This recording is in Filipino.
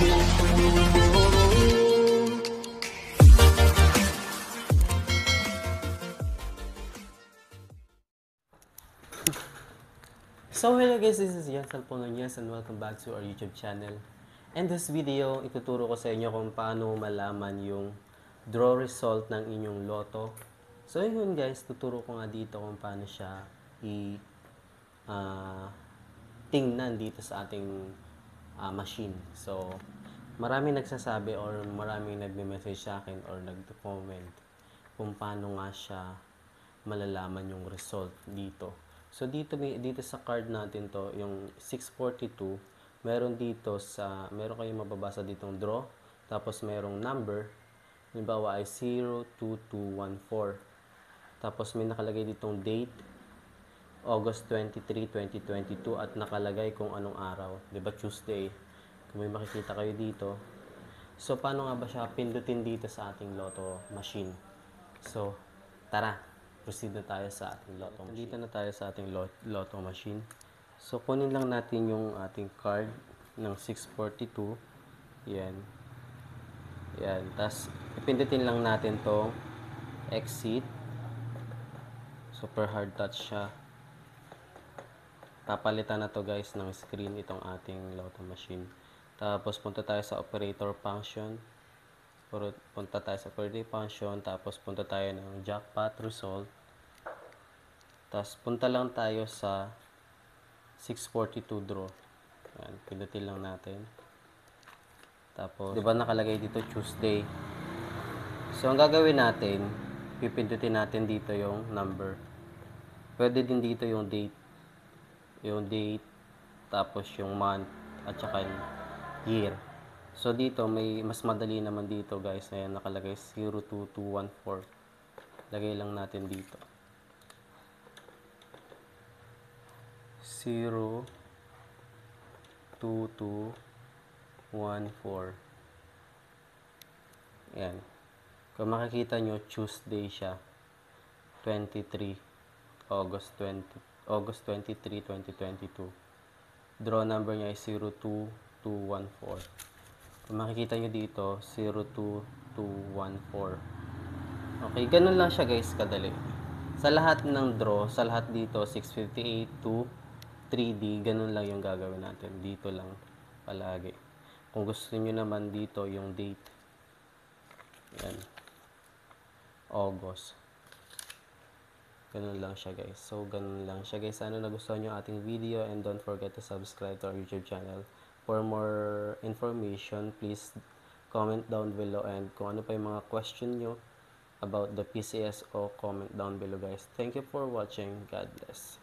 So hello guys, this is Yan Salpononyas and welcome back to our YouTube channel. And this video, ituturo ko sa inyo kung paano malaman yung draw result ng inyong loto. So yun guys, tuturo ko nga dito kung paano siya tingnan dito sa ating machine. So maraming nagsasabi or maraming nagme-message sa akin or nag-comment kung paano nga siya malalaman yung result dito. So dito sa card natin to, yung 642, meron kayong mababasa ditong draw, tapos merong number, halimbawa ay 02214. Tapos may nakalagay ditong date, August 23, 2022 at nakalagay kung anong araw, 'di ba? Tuesday. Kung may makikita kayo dito. So paano nga ba siya pindutin dito sa ating lotto machine? So tara. Proceed na tayo sa ating lotto machine. Dito na tayo sa ating lotto machine. So, kunin lang natin yung ating card ng 642. Yan. Yan. Tapos, ipindutin lang natin tong exit. Super hard touch siya. Papalitan na to guys ng screen itong ating lotto machine. Tapos, punta tayo sa operator function. Tapos punta tayo ng jackpot result. Tapos punta lang tayo sa 642 draw. Ayan, pindutin lang natin. Tapos, di ba nakalagay dito Tuesday? So, ang gagawin natin, pipindutin natin dito yung number. Pwede din dito yung date. Yung date, tapos yung month, at saka yung year. So, dito, may mas madali naman dito, guys. Ayan, nakalagay 02214. Lagay lang natin dito. 02214. Ayan. Kung makikita nyo, Tuesday siya. 23. August 23, 2022. Draw number niya ay 02214. Kung makikita nyo dito, 02214. Okay, ganun lang siya guys, kadali. Sa lahat ng draw, sa lahat dito, 658 to 3D, ganun lang yung gagawin natin. Dito lang, palagi. Kung gusto nyo naman dito, yung date. Yan. August. Ganun lang siya guys. So, ganun lang siya guys. Sana nagustuhan nyo ating video and don't forget to subscribe to our YouTube channel. For more information, please comment down below and kung ano pa yung mga question nyo about the PCSO, comment down below guys. Thank you for watching. God bless.